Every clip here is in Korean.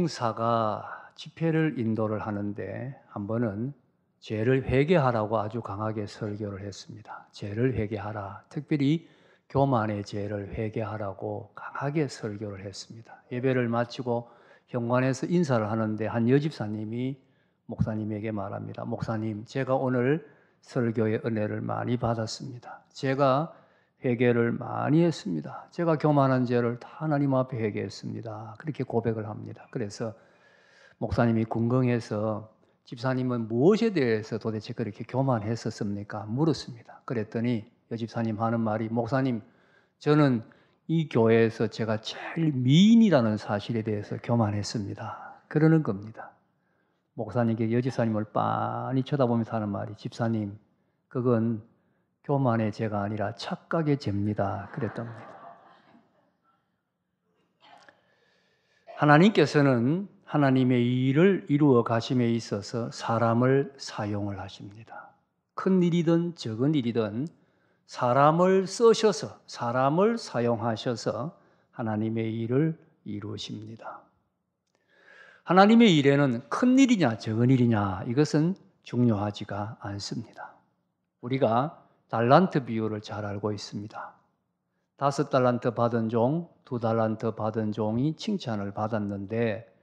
행사가 집회를 인도를 하는데 한 번은 죄를 회개하라고 아주 강하게 설교를 했습니다. 죄를 회개하라. 특별히 교만의 죄를 회개하라고 강하게 설교를 했습니다. 예배를 마치고 현관에서 인사를 하는데 한 여집사님이 목사님에게 말합니다. 목사님, 제가 오늘 설교의 은혜를 많이 받았습니다. 제가 회개를 많이 했습니다. 제가 교만한 죄를 다 하나님 앞에 회개했습니다. 그렇게 고백을 합니다. 그래서 목사님이 궁금해서 집사님은 무엇에 대해서 도대체 그렇게 교만했었습니까? 물었습니다. 그랬더니 여집사님 하는 말이, 목사님, 저는 이 교회에서 제가 제일 미인이라는 사실에 대해서 교만했습니다. 그러는 겁니다. 목사님께 여집사님을 빤히 쳐다보면서 하는 말이, 집사님, 그건 교만의 죄가 아니라 착각의 죄입니다. 그랬답니다. 하나님께서는 하나님의 일을 이루어 가심에 있어서 사람을 사용을 하십니다. 큰 일이든 적은 일이든 사람을 쓰셔서, 사람을 사용하셔서 하나님의 일을 이루십니다. 하나님의 일에는 큰 일이냐 적은 일이냐 이것은 중요하지가 않습니다. 우리가 달란트 비유를 잘 알고 있습니다. 5달란트 받은 종, 2달란트 받은 종이 칭찬을 받았는데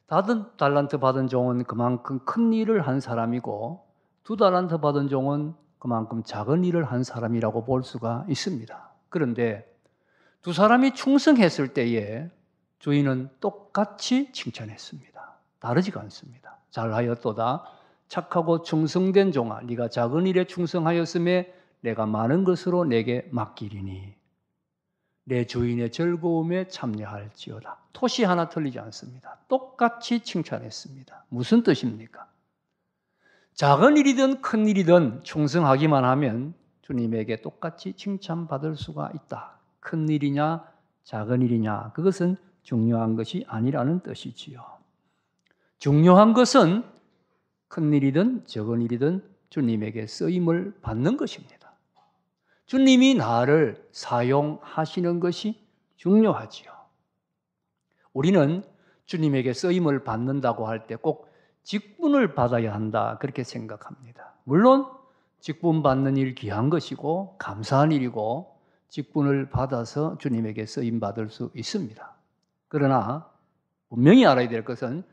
5달란트 받은 종은 그만큼 큰 일을 한 사람이고 2달란트 받은 종은 그만큼 작은 일을 한 사람이라고 볼 수가 있습니다. 그런데 두 사람이 충성했을 때에 주인은 똑같이 칭찬했습니다. 다르지가 않습니다. 잘하였도다. 착하고 충성된 종아, 네가 작은 일에 충성하였음에 내가 많은 것으로 내게 맡기리니 내 주인의 즐거움에 참여할지어다. 토시 하나 틀리지 않습니다. 똑같이 칭찬했습니다. 무슨 뜻입니까? 작은 일이든 큰 일이든 충성하기만 하면 주님에게 똑같이 칭찬받을 수가 있다. 큰 일이냐 작은 일이냐 그것은 중요한 것이 아니라는 뜻이지요. 중요한 것은 큰 일이든 적은 일이든 주님에게 쓰임을 받는 것입니다. 주님이 나를 사용하시는 것이 중요하지요. 우리는 주님에게 쓰임을 받는다고 할 때 꼭 직분을 받아야 한다 그렇게 생각합니다. 물론 직분 받는 일 귀한 것이고 감사한 일이고 직분을 받아서 주님에게 쓰임 받을 수 있습니다. 그러나 분명히 알아야 될 것은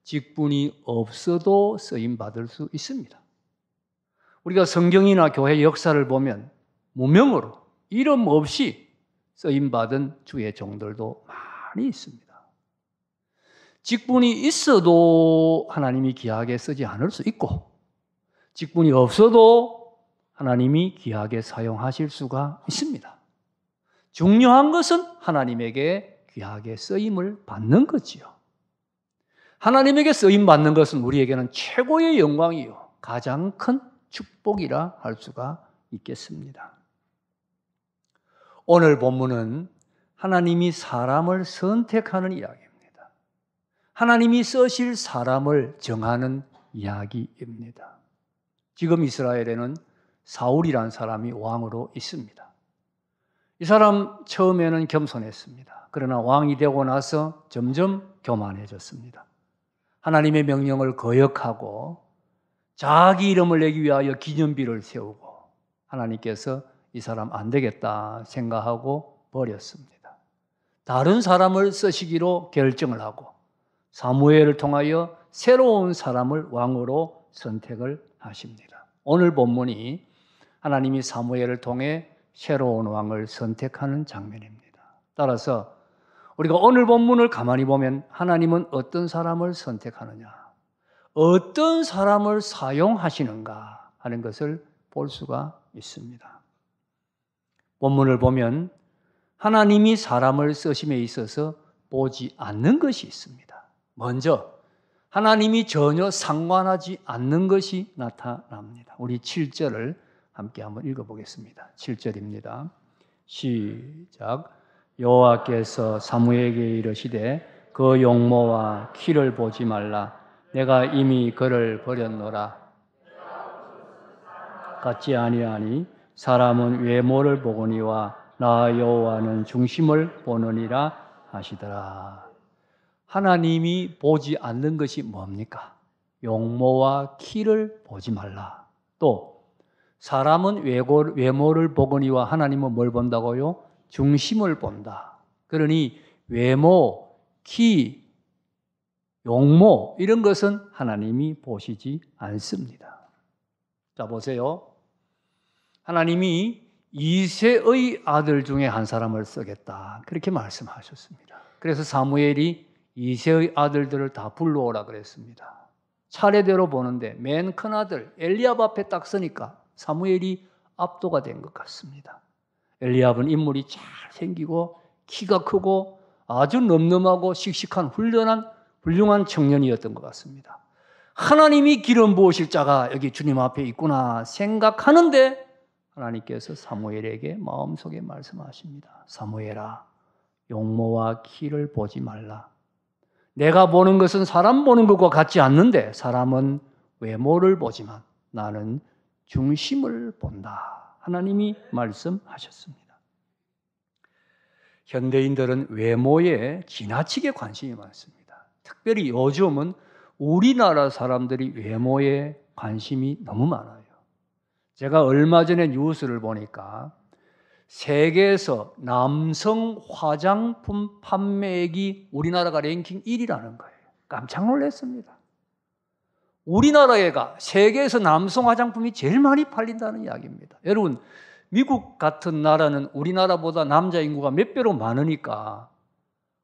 직분이 없어도 쓰임 받을 수 있습니다. 우리가 성경이나 교회 역사를 보면 무명으로 이름 없이 쓰임 받은 주의 종들도 많이 있습니다. 직분이 있어도 하나님이 귀하게 쓰지 않을 수 있고 직분이 없어도 하나님이 귀하게 사용하실 수가 있습니다. 중요한 것은 하나님에게 귀하게 쓰임을 받는 거지요. 하나님에게 쓰임 받는 것은 우리에게는 최고의 영광이요 가장 큰 축복이라 할 수가 있겠습니다. 오늘 본문은 하나님이 사람을 선택하는 이야기입니다. 하나님이 쓰실 사람을 정하는 이야기입니다. 지금 이스라엘에는 사울이라는 사람이 왕으로 있습니다. 이 사람 처음에는 겸손했습니다. 그러나 왕이 되고 나서 점점 교만해졌습니다. 하나님의 명령을 거역하고 자기 이름을 내기 위하여 기념비를 세우고 하나님께서 이 사람 안 되겠다 생각하고 버렸습니다. 다른 사람을 쓰시기로 결정을 하고 사무엘을 통하여 새로운 사람을 왕으로 선택을 하십니다. 오늘 본문이 하나님이 사무엘을 통해 새로운 왕을 선택하는 장면입니다. 따라서 우리가 오늘 본문을 가만히 보면 하나님은 어떤 사람을 선택하느냐, 어떤 사람을 사용하시는가 하는 것을 볼 수가 있습니다. 본문을 보면 하나님이 사람을 쓰심에 있어서 보지 않는 것이 있습니다. 먼저 하나님이 전혀 상관하지 않는 것이 나타납니다. 우리 7절을 함께 한번 읽어보겠습니다. 7절입니다. 시작. 여호와께서 사무엘에게 이르시되 그 용모와 키를 보지 말라. 내가 이미 그를 버렸노라. 같지 아니하니 사람은 외모를 보거니와 나 여호와는 중심을 보느니라 하시더라. 하나님이 보지 않는 것이 뭡니까? 용모와 키를 보지 말라. 또 사람은 외모를 보거니와 하나님은 뭘 본다고요? 중심을 본다. 그러니 외모, 키, 용모 이런 것은 하나님이 보시지 않습니다. 자, 보세요. 하나님이 이새의 아들 중에 한 사람을 쓰겠다. 그렇게 말씀하셨습니다. 그래서 사무엘이 이새의 아들들을 다 불러오라 그랬습니다. 차례대로 보는데 맨 큰 아들 엘리압 앞에 딱 서니까 사무엘이 압도가 된 것 같습니다. 엘리압은 인물이 잘 생기고 키가 크고 아주 늠름하고 씩씩한 훌륭한 청년이었던 것 같습니다. 하나님이 기름 부으실 자가 여기 주님 앞에 있구나 생각하는데 하나님께서 사무엘에게 마음속에 말씀하십니다. 사무엘아, 용모와 키를 보지 말라. 내가 보는 것은 사람 보는 것과 같지 않는데 사람은 외모를 보지만 나는 중심을 본다. 하나님이 말씀하셨습니다. 현대인들은 외모에 지나치게 관심이 많습니다. 특별히 요즘은 우리나라 사람들이 외모에 관심이 너무 많아요. 제가 얼마 전에 뉴스를 보니까 세계에서 남성 화장품 판매액이 우리나라가 랭킹 1위라는 거예요. 깜짝 놀랐습니다. 우리나라가 세계에서 남성 화장품이 제일 많이 팔린다는 이야기입니다. 여러분, 미국 같은 나라는 우리나라보다 남자 인구가 몇 배로 많으니까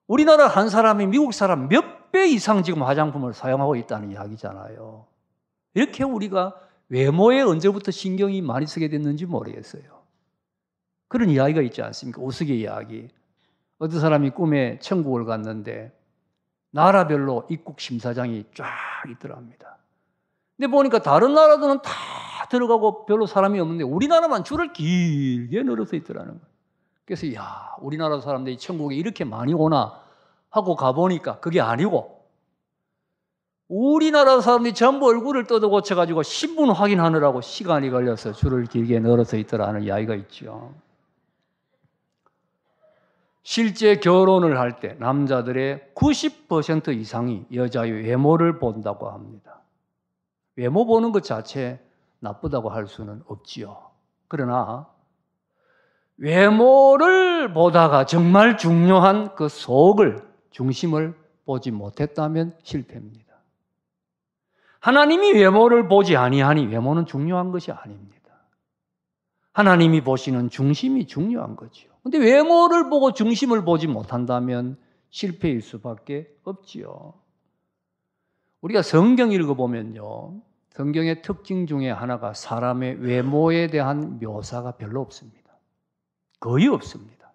우리나라 한 사람이 미국 사람 몇 배 이상 지금 화장품을 사용하고 있다는 이야기잖아요. 이렇게 우리가 외모에 언제부터 신경이 많이 쓰게 됐는지 모르겠어요. 그런 이야기가 있지 않습니까? 우스개 이야기. 어떤 사람이 꿈에 천국을 갔는데 나라별로 입국 심사장이 쫙 있더랍니다. 근데 보니까 다른 나라들은 다 들어가고 별로 사람이 없는데 우리나라만 줄을 길게 늘어서 있더라는 거예요. 그래서 야, 우리나라 사람들이 천국에 이렇게 많이 오나 하고 가보니까 그게 아니고 우리나라 사람들이 전부 얼굴을 뜯어 고쳐가지고 신분 확인하느라고 시간이 걸려서 줄을 길게 늘어서 있더라는 이야기가 있죠. 실제 결혼을 할 때 남자들의 90% 이상이 여자의 외모를 본다고 합니다. 외모 보는 것 자체 나쁘다고 할 수는 없지요. 그러나 외모를 보다가 정말 중요한 그 속을, 중심을 보지 못했다면 실패입니다. 하나님이 외모를 보지 아니하니 외모는 중요한 것이 아닙니다. 하나님이 보시는 중심이 중요한 거죠. 그런데 외모를 보고 중심을 보지 못한다면 실패일 수밖에 없지요. 우리가 성경 읽어보면요, 성경의 특징 중에 하나가 사람의 외모에 대한 묘사가 별로 없습니다. 거의 없습니다.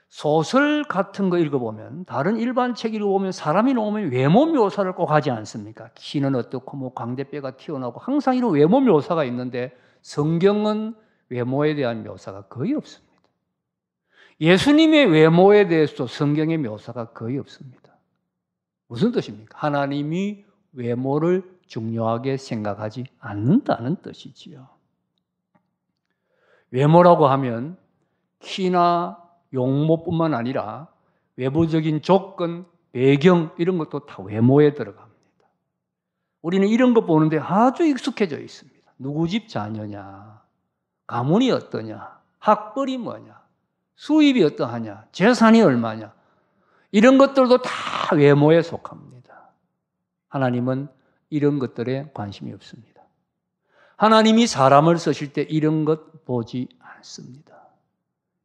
소설 같은 거 읽어보면, 다른 일반 책 읽어보면 사람이 나오면 외모 묘사를 꼭 하지 않습니까? 키는 어떻고 뭐 광대뼈가 튀어나오고 항상 이런 외모 묘사가 있는데 성경은 외모에 대한 묘사가 거의 없습니다. 예수님의 외모에 대해서도 성경의 묘사가 거의 없습니다. 무슨 뜻입니까? 하나님이 외모를 중요하게 생각하지 않는다는 뜻이지요. 외모라고 하면 키나 용모뿐만 아니라 외부적인 조건, 배경 이런 것도 다 외모에 들어갑니다. 우리는 이런 거 보는데 아주 익숙해져 있습니다. 누구 집 자녀냐, 가문이 어떠냐, 학벌이 뭐냐, 수입이 어떠하냐, 재산이 얼마냐 이런 것들도 다 외모에 속합니다. 하나님은 이런 것들에 관심이 없습니다. 하나님이 사람을 쓰실 때 이런 것 보지 않습니다.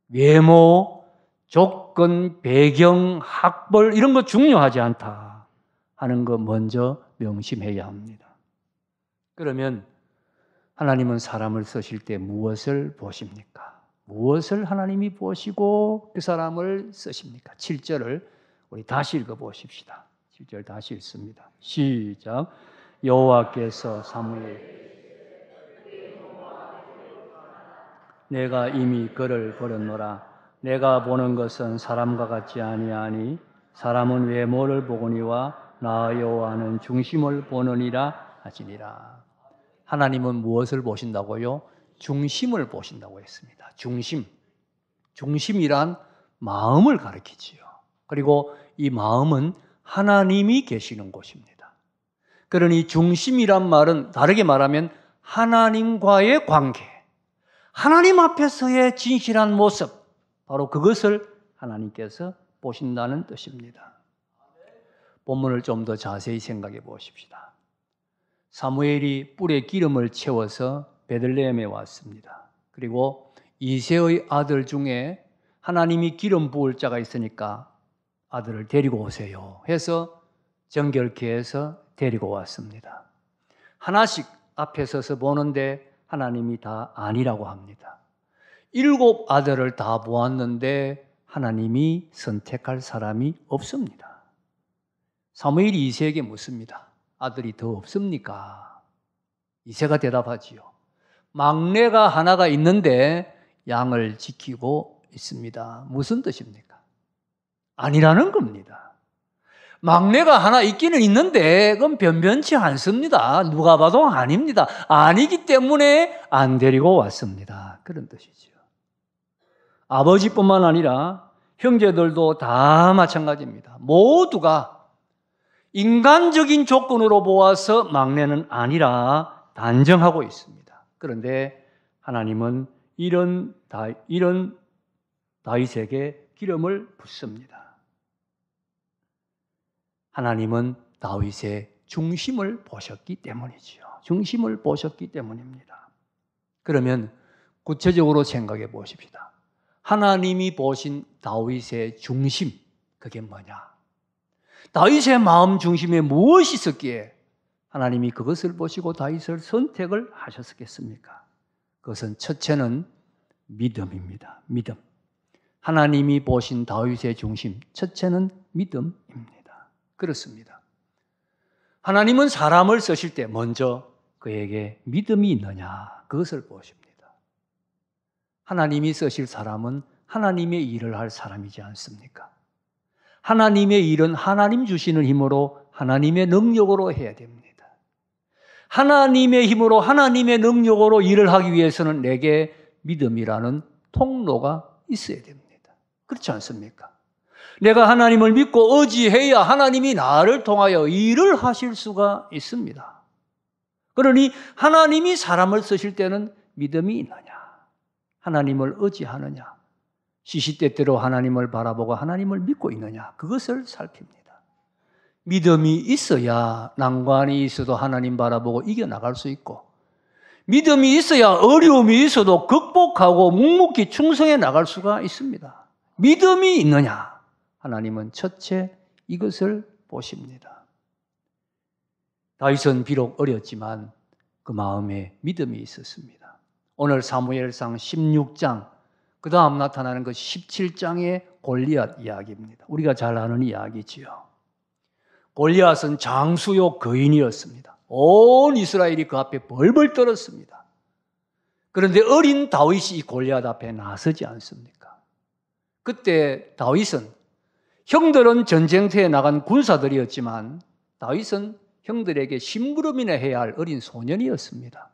외모, 조건, 배경, 학벌 이런 거 중요하지 않다 하는 거 먼저 명심해야 합니다. 그러면 하나님은 사람을 쓰실 때 무엇을 보십니까? 무엇을 하나님이 보시고 그 사람을 쓰십니까? 7절을 우리 다시 읽어보십시다. 7절 다시 읽습니다. 시작. 여호와께서 사무엘 내가 이미 그를 버렸노라. 내가 보는 것은 사람과 같지 아니하니 사람은 외모를 보거니와 나 여호와는 중심을 보느니라 하시니라. 하나님은 무엇을 보신다고요? 중심을 보신다고 했습니다. 중심. 중심이란 마음을 가리키지요. 그리고 이 마음은 하나님이 계시는 곳입니다. 그러니 중심이란 말은 다르게 말하면 하나님과의 관계, 하나님 앞에서의 진실한 모습, 바로 그것을 하나님께서 보신다는 뜻입니다. 본문을 좀 더 자세히 생각해 보십시다. 사무엘이 뿔에 기름을 채워서 베들레헴에 왔습니다. 그리고 이새의 아들 중에 하나님이 기름 부을 자가 있으니까 아들을 데리고 오세요 해서 정결케 해서 데리고 왔습니다. 하나씩 앞에 서서 보는데 하나님이 다 아니라고 합니다. 7 아들을 다 보았는데 하나님이 선택할 사람이 없습니다. 사무엘이 이새에게 묻습니다. 아들이 더 없습니까? 이새가 대답하지요. 막내가 하나가 있는데 양을 지키고 있습니다. 무슨 뜻입니까? 아니라는 겁니다. 막내가 하나 있기는 있는데 그건 변변치 않습니다. 누가 봐도 아닙니다. 아니기 때문에 안 데리고 왔습니다. 그런 뜻이죠. 아버지뿐만 아니라 형제들도 다 마찬가지입니다. 모두가 인간적인 조건으로 보아서 막내는 아니라 단정하고 있습니다. 그런데 하나님은 이런 다윗에게 기름을 붓습니다. 하나님은 다윗의 중심을 보셨기 때문이지요. 중심을 보셨기 때문입니다. 그러면 구체적으로 생각해 보십시다. 하나님이 보신 다윗의 중심, 그게 뭐냐? 다윗의 마음 중심에 무엇이 있었기에 하나님이 그것을 보시고 다윗을 선택을 하셨겠습니까? 그것은 첫째는 믿음입니다. 믿음. 하나님이 보신 다윗의 중심, 첫째는 믿음입니다. 그렇습니다. 하나님은 사람을 쓰실 때 먼저 그에게 믿음이 있느냐, 그것을 보십니다. 하나님이 쓰실 사람은 하나님의 일을 할 사람이지 않습니까? 하나님의 일은 하나님 주시는 힘으로 하나님의 능력으로 해야 됩니다. 하나님의 힘으로 하나님의 능력으로 일을 하기 위해서는 내게 믿음이라는 통로가 있어야 됩니다. 그렇지 않습니까? 내가 하나님을 믿고 의지해야 하나님이 나를 통하여 일을 하실 수가 있습니다. 그러니 하나님이 사람을 쓰실 때는 믿음이 있느냐, 하나님을 의지하느냐, 시시때때로 하나님을 바라보고 하나님을 믿고 있느냐, 그것을 살핍니다. 믿음이 있어야 난관이 있어도 하나님 바라보고 이겨나갈 수 있고, 믿음이 있어야 어려움이 있어도 극복하고 묵묵히 충성해 나갈 수가 있습니다. 믿음이 있느냐, 하나님은 첫째 이것을 보십니다. 다윗은 비록 어렸지만 그 마음에 믿음이 있었습니다. 오늘 사무엘상 16장, 그 다음 나타나는 그 17장의 골리앗 이야기입니다. 우리가 잘 아는 이야기지요. 골리앗은 장수요 거인이었습니다. 온 이스라엘이 그 앞에 벌벌 떨었습니다. 그런데 어린 다윗이 이 골리앗 앞에 나서지 않습니까? 그때 다윗은, 형들은 전쟁터에 나간 군사들이었지만 다윗은 형들에게 심부름이나 해야 할 어린 소년이었습니다.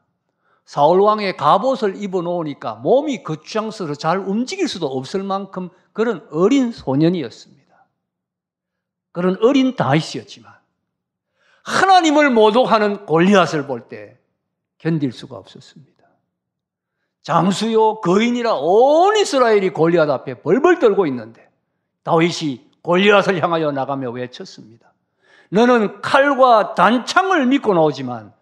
사울왕의 갑옷을 입어놓으니까 몸이 거추장스러워 잘 움직일 수도 없을 만큼 그런 어린 소년이었습니다. 그런 어린 다윗이었지만 하나님을 모독하는 골리앗을 볼 때 견딜 수가 없었습니다. 장수요 거인이라 온 이스라엘이 골리앗 앞에 벌벌 떨고 있는데 다윗이 골리앗을 향하여 나가며 외쳤습니다. 너는 칼과 단창을 믿고 나오지만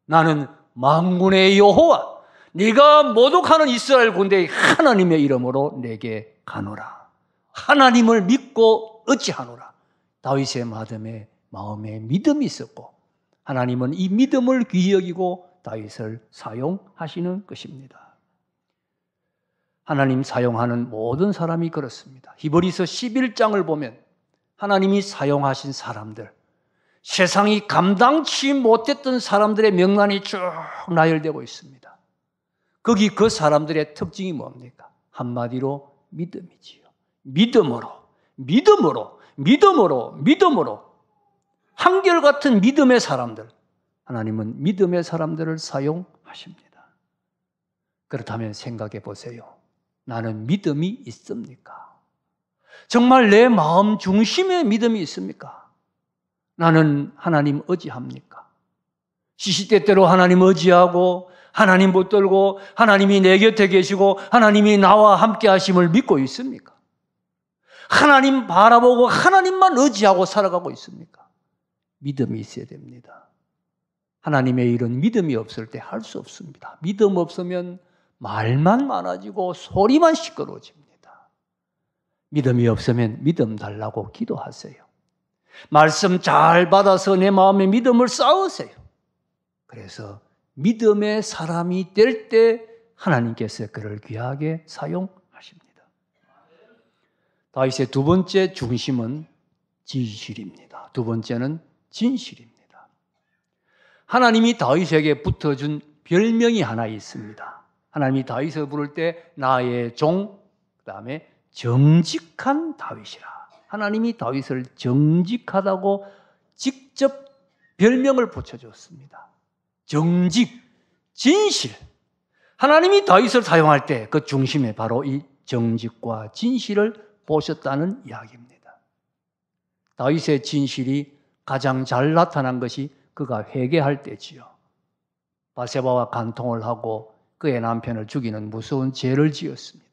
나는 만군의 여호와, 네가 모독하는 이스라엘 군대의 하나님의 이름으로 내게 가노라. 하나님을 믿고 어찌하노라. 다윗의 마음에 믿음이 있었고 하나님은 이 믿음을 귀히 여기고 다윗을 사용하시는 것입니다. 하나님 사용하는 모든 사람이 그렇습니다. 히브리서 11장을 보면 하나님이 사용하신 사람들, 세상이 감당치 못했던 사람들의 명단이 쭉 나열되고 있습니다. 거기 그 사람들의 특징이 뭡니까? 한마디로 믿음이지요. 믿음으로 한결같은 믿음의 사람들, 하나님은 믿음의 사람들을 사용하십니다. 그렇다면 생각해 보세요. 나는 믿음이 있습니까? 정말 내 마음 중심에 믿음이 있습니까? 나는 하나님 의지합니까? 시시때때로 하나님 의지하고 하나님 붙들고 하나님이 내 곁에 계시고 하나님이 나와 함께 하심을 믿고 있습니까? 하나님 바라보고 하나님만 의지하고 살아가고 있습니까? 믿음이 있어야 됩니다. 하나님의 일은 믿음이 없을 때 할 수 없습니다. 믿음 없으면 말만 많아지고 소리만 시끄러워집니다. 믿음이 없으면 믿음 달라고 기도하세요. 말씀 잘 받아서 내 마음에 믿음을 쌓으세요. 그래서 믿음의 사람이 될 때 하나님께서 그를 귀하게 사용하십니다. 다윗의 두 번째 중심은 진실입니다. 두 번째는 진실입니다. 하나님이 다윗에게 붙어준 별명이 하나 있습니다. 하나님이 다윗을 부를 때 나의 종, 그 다음에 정직한 다윗이라. 하나님이 다윗을 정직하다고 직접 별명을 붙여줬습니다. 정직, 진실. 하나님이 다윗을 사용할 때 그 중심에 바로 이 정직과 진실을 보셨다는 이야기입니다. 다윗의 진실이 가장 잘 나타난 것이 그가 회개할 때지요. 바세바와 간통을 하고 그의 남편을 죽이는 무서운 죄를 지었습니다.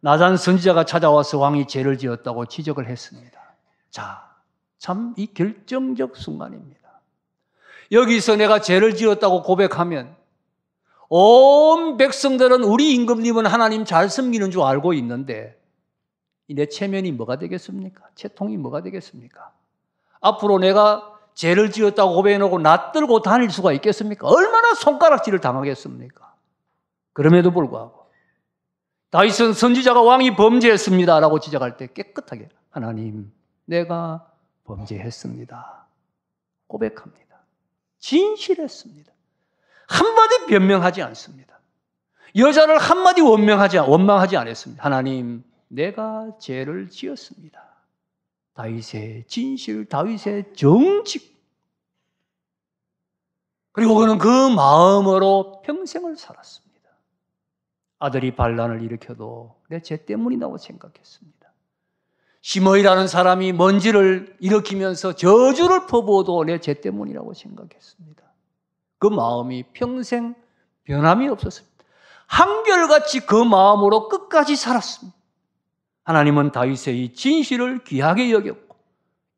나단 선지자가 찾아와서 왕이 죄를 지었다고 지적을 했습니다. 자, 참 이 결정적 순간입니다. 여기서 내가 죄를 지었다고 고백하면 온 백성들은 우리 임금님은 하나님 잘 섬기는 줄 알고 있는데 내 체면이 뭐가 되겠습니까? 채통이 뭐가 되겠습니까? 앞으로 내가 죄를 지었다고 고백해놓고 낯들고 다닐 수가 있겠습니까? 얼마나 손가락질을 당하겠습니까? 그럼에도 불구하고 다윗은 선지자가 왕이 범죄했습니다 라고 지적할 때 깨끗하게 하나님 내가 범죄했습니다 고백합니다. 진실했습니다. 한마디 변명하지 않습니다. 여자를 한마디 원망하지 않았습니다. 하나님 내가 죄를 지었습니다. 다윗의 진실, 다윗의 정직. 그리고 그는 그 마음으로 평생을 살았습니다. 아들이 반란을 일으켜도 내 죄 때문이라고 생각했습니다. 시므이라는 사람이 먼지를 일으키면서 저주를 퍼부어도 내 죄 때문이라고 생각했습니다. 그 마음이 평생 변함이 없었습니다. 한결같이 그 마음으로 끝까지 살았습니다. 하나님은 다윗의 이 진실을 귀하게 여겼고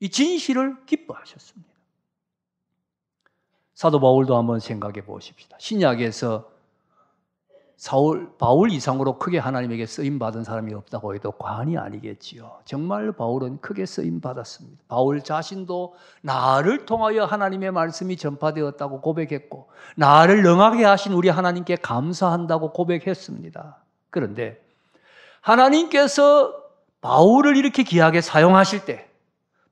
이 진실을 기뻐하셨습니다. 사도 바울도 한번 생각해 보십시다. 신약에서 바울 이상으로 크게 하나님에게 쓰임받은 사람이 없다고 해도 과언이 아니겠지요. 정말 바울은 크게 쓰임받았습니다. 바울 자신도 나를 통하여 하나님의 말씀이 전파되었다고 고백했고 나를 능하게 하신 우리 하나님께 감사한다고 고백했습니다. 그런데 하나님께서 바울을 이렇게 귀하게 사용하실 때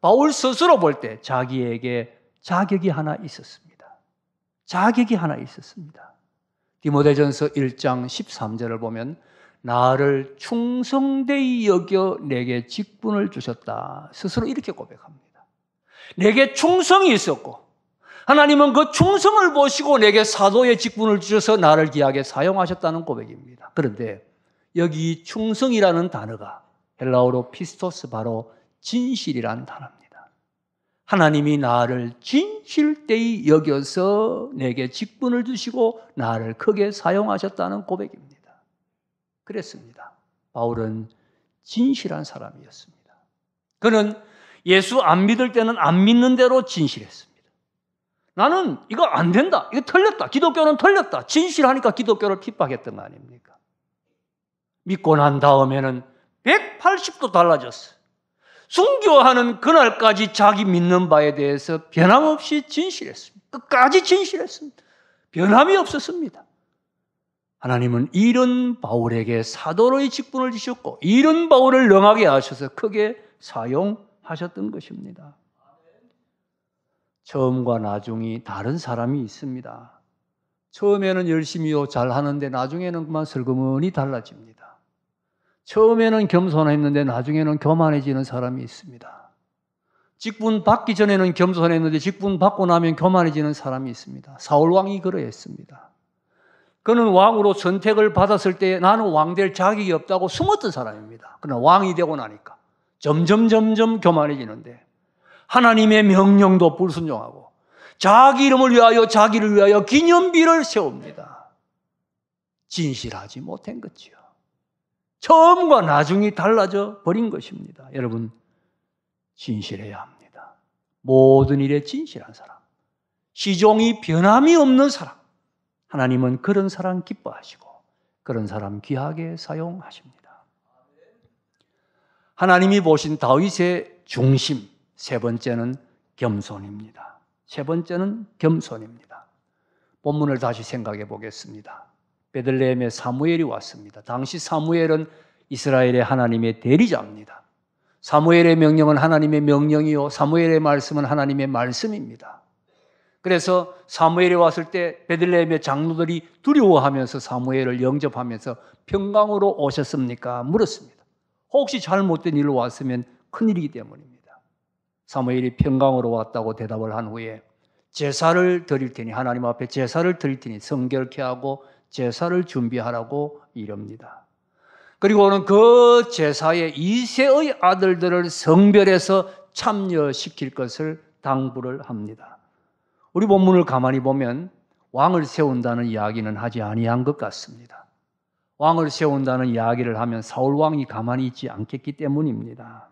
바울 스스로 볼 때 자기에게 자격이 하나 있었습니다. 자격이 하나 있었습니다. 디모데전서 1장 13절을 보면 나를 충성되이 여겨 내게 직분을 주셨다. 스스로 이렇게 고백합니다. 내게 충성이 있었고 하나님은 그 충성을 보시고 내게 사도의 직분을 주셔서 나를 귀하게 사용하셨다는 고백입니다. 그런데 여기 충성이라는 단어가 헬라어로 피스토스 바로 진실이라는 단어입니다. 하나님이 나를 진실되이 여겨서 내게 직분을 주시고 나를 크게 사용하셨다는 고백입니다. 그랬습니다. 바울은 진실한 사람이었습니다. 그는 예수 안 믿을 때는 안 믿는 대로 진실했습니다. 나는 이거 안 된다. 이거 틀렸다. 기독교는 틀렸다. 진실하니까 기독교를 핍박했던 거 아닙니까? 믿고 난 다음에는 180도 달라졌어요. 순교하는 그날까지 자기 믿는 바에 대해서 변함없이 진실했습니다. 끝까지 진실했습니다. 변함이 없었습니다. 하나님은 이런 바울에게 사도의 직분을 주셨고 이런 바울을 능하게 하셔서 크게 사용하셨던 것입니다. 처음과 나중이 다른 사람이 있습니다. 처음에는 열심히 잘 하는데 나중에는 그만 슬그머니 달라집니다. 처음에는 겸손했는데 나중에는 교만해지는 사람이 있습니다. 직분 받기 전에는 겸손했는데 직분 받고 나면 교만해지는 사람이 있습니다. 사울 왕이 그러했습니다. 그는 왕으로 선택을 받았을 때 나는 왕 될 자격이 없다고 숨었던 사람입니다. 그러나 왕이 되고 나니까 점점 교만해지는데 하나님의 명령도 불순종하고 자기 이름을 위하여 자기를 위하여 기념비를 세웁니다. 진실하지 못한 거지요. 처음과 나중이 달라져 버린 것입니다. 여러분, 진실해야 합니다. 모든 일에 진실한 사람, 시종이 변함이 없는 사람, 하나님은 그런 사람 기뻐하시고 그런 사람 귀하게 사용하십니다. 하나님이 보신 다윗의 중심, 세 번째는 겸손입니다. 세 번째는 겸손입니다. 본문을 다시 생각해 보겠습니다. 베들레헴에 사무엘이 왔습니다. 당시 사무엘은 이스라엘의 하나님의 대리자입니다. 사무엘의 명령은 하나님의 명령이요, 사무엘의 말씀은 하나님의 말씀입니다. 그래서 사무엘이 왔을 때 베들레헴의 장로들이 두려워하면서 사무엘을 영접하면서 평강으로 오셨습니까? 물었습니다. 혹시 잘못된 일로 왔으면 큰일이기 때문입니다. 사무엘이 평강으로 왔다고 대답을 한 후에 제사를 드릴 테니, 하나님 앞에 제사를 드릴 테니 성결케 하고 제사를 준비하라고 이럽니다. 그리고는 그 제사에 이새의 아들들을 성별해서 참여시킬 것을 당부를 합니다. 우리 본문을 가만히 보면 왕을 세운다는 이야기는 하지 아니한 것 같습니다. 왕을 세운다는 이야기를 하면 사울 왕이 가만히 있지 않겠기 때문입니다.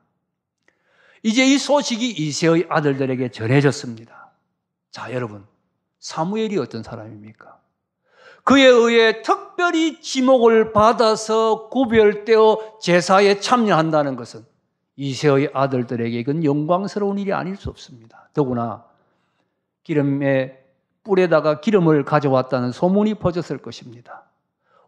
이제 이 소식이 이새의 아들들에게 전해졌습니다. 자, 여러분, 사무엘이 어떤 사람입니까? 그에 의해 특별히 지목을 받아서 구별되어 제사에 참여한다는 것은 이새의 아들들에게 이건 영광스러운 일이 아닐 수 없습니다. 더구나 기름의 뿔에다가 기름을 가져왔다는 소문이 퍼졌을 것입니다.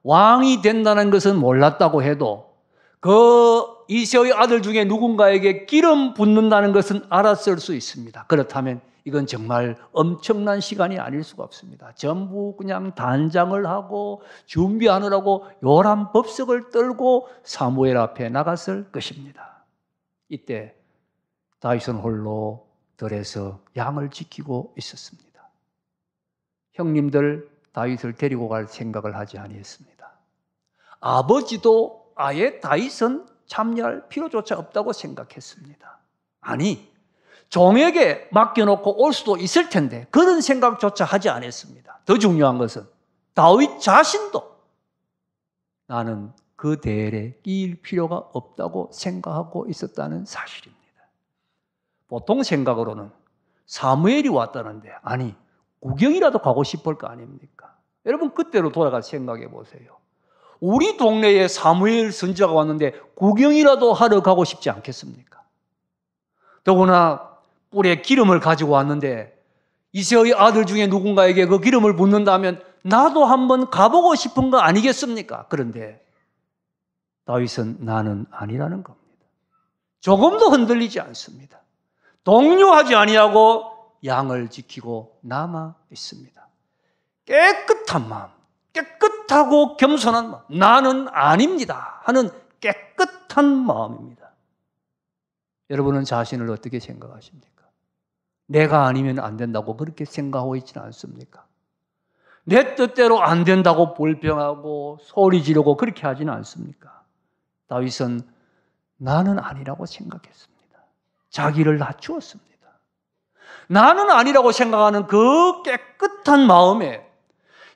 왕이 된다는 것은 몰랐다고 해도 그 이새의 아들 중에 누군가에게 기름 붓는다는 것은 알았을 수 있습니다. 그렇다면 이건 정말 엄청난 시간이 아닐 수가 없습니다. 전부 그냥 단장을 하고 준비하느라고 요란 법석을 떨고 사무엘 앞에 나갔을 것입니다. 이때 다윗은 홀로 들에서 양을 지키고 있었습니다. 형님들 다윗을 데리고 갈 생각을 하지 아니했습니다. 아버지도 아예 다윗은 참여할 필요조차 없다고 생각했습니다. 아니, 종에게 맡겨놓고 올 수도 있을 텐데 그런 생각조차 하지 않았습니다. 더 중요한 것은 다윗 자신도 나는 그 대열에 끼일 필요가 없다고 생각하고 있었다는 사실입니다. 보통 생각으로는 사무엘이 왔다는데 아니 구경이라도 가고 싶을 거 아닙니까? 여러분 그때로 돌아가 생각해 보세요. 우리 동네에 사무엘 선지자가 왔는데 구경이라도 하러 가고 싶지 않겠습니까? 더구나 뿔에 기름을 가지고 왔는데 이새의 아들 중에 누군가에게 그 기름을 붓는다면 나도 한번 가보고 싶은 거 아니겠습니까? 그런데 다윗은 나는 아니라는 겁니다. 조금도 흔들리지 않습니다. 동요하지 아니하고 양을 지키고 남아 있습니다. 깨끗한 마음, 깨끗하고 겸손한 마음, 나는 아닙니다 하는 깨끗한 마음입니다. 여러분은 자신을 어떻게 생각하십니까? 내가 아니면 안 된다고 그렇게 생각하고 있지는 않습니까? 내 뜻대로 안 된다고 불평하고 소리 지르고 그렇게 하지는 않습니까? 다윗은 나는 아니라고 생각했습니다. 자기를 낮추었습니다. 나는 아니라고 생각하는 그 깨끗한 마음에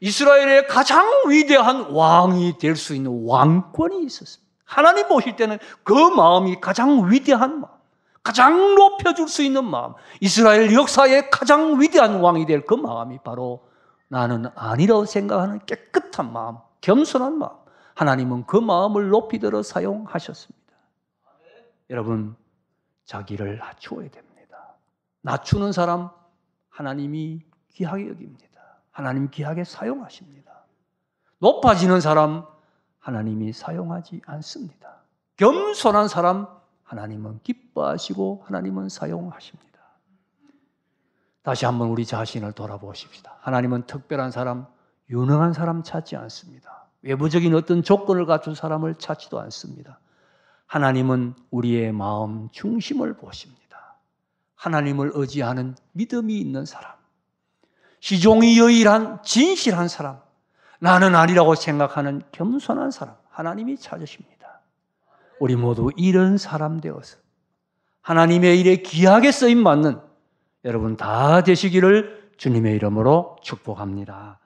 이스라엘의 가장 위대한 왕이 될 수 있는 왕권이 있었습니다. 하나님 보실 때는 그 마음이 가장 위대한 마음, 가장 높여줄 수 있는 마음, 이스라엘 역사의 가장 위대한 왕이 될 그 마음이 바로 나는 아니라고 생각하는 깨끗한 마음, 겸손한 마음. 하나님은 그 마음을 높이 들어 사용하셨습니다. 여러분, 자기를 낮추어야 됩니다. 낮추는 사람 하나님이 귀하게 여깁니다. 하나님 귀하게 사용하십니다. 높아지는 사람 하나님이 사용하지 않습니다. 겸손한 사람 하나님은 기뻐하시고 하나님은 사용하십니다. 다시 한번 우리 자신을 돌아보십시다. 하나님은 특별한 사람, 유능한 사람 찾지 않습니다. 외부적인 어떤 조건을 갖춘 사람을 찾지도 않습니다. 하나님은 우리의 마음 중심을 보십니다. 하나님을 의지하는 믿음이 있는 사람, 시종이 여일한 진실한 사람, 나는 아니라고 생각하는 겸손한 사람, 하나님이 찾으십니다. 우리 모두 이런 사람 되어서 하나님의 일에 귀하게 쓰임 받는 여러분 다 되시기를 주님의 이름으로 축복합니다.